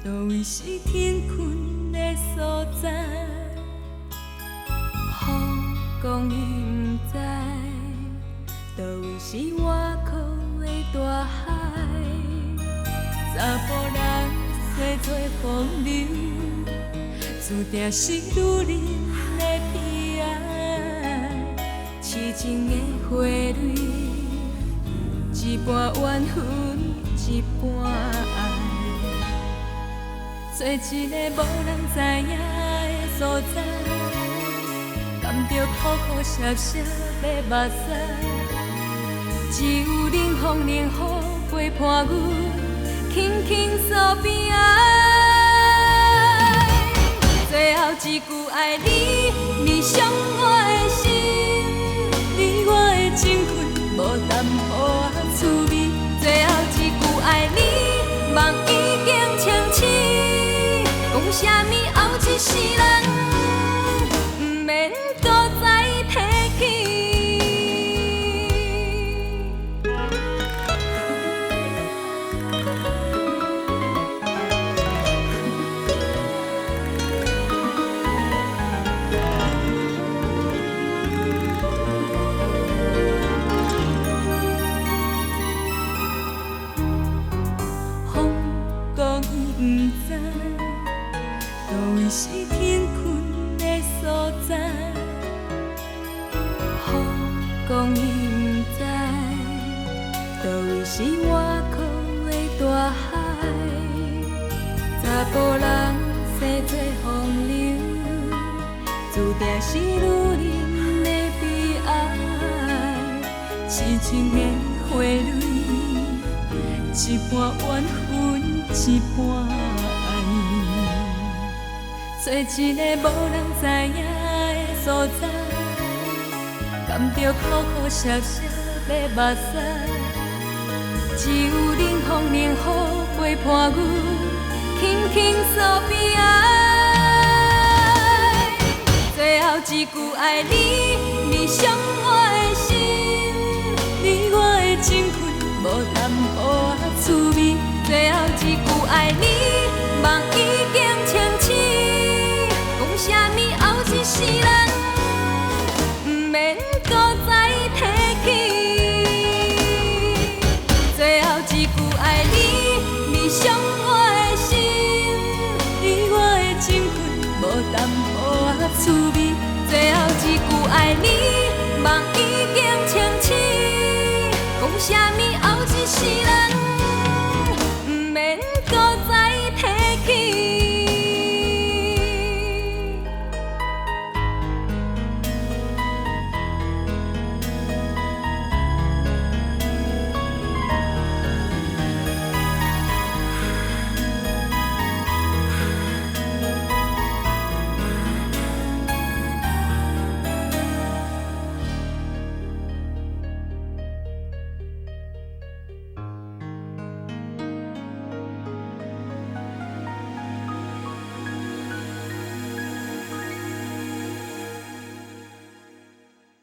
倒位是天困的所在？雨讲伊不知，倒位是外口的大海？查甫人生做风流，注定是女人的悲哀。痴情的花蕊，一半缘分，一半爱。做一个无人知影的所在，甘着苦苦涩涩要目屎，只有冷风冷雨陪伴阮，轻轻诉悲哀。最后一句爱你，你伤我的心，你我的情分无淡予我滋味。最后一句爱你，梦已经清醒。讲啥物后一世人，不免搁再提起。风讲伊不知。倒位是天困的所在？雨讲伊不知，倒位是外口的大海？查甫人生做风流，注定是女人的悲哀。痴情的花蕊，一半缘分，一半爱。做一个无人知影的所在，甘着苦苦涩涩要目屎，只有冷风冷雨陪伴阮，轻轻诉悲哀。最后一句爱你，你伤我的心，你我的情分无淡予我滋味。最后一句爱你，梦已经清醒。讲啥物后一世人，不免搁再提起。最后一句爱你，你伤我的心，你我的情分无淡予我滋味。最后一句爱你，梦已经清醒。讲啥物后一世人。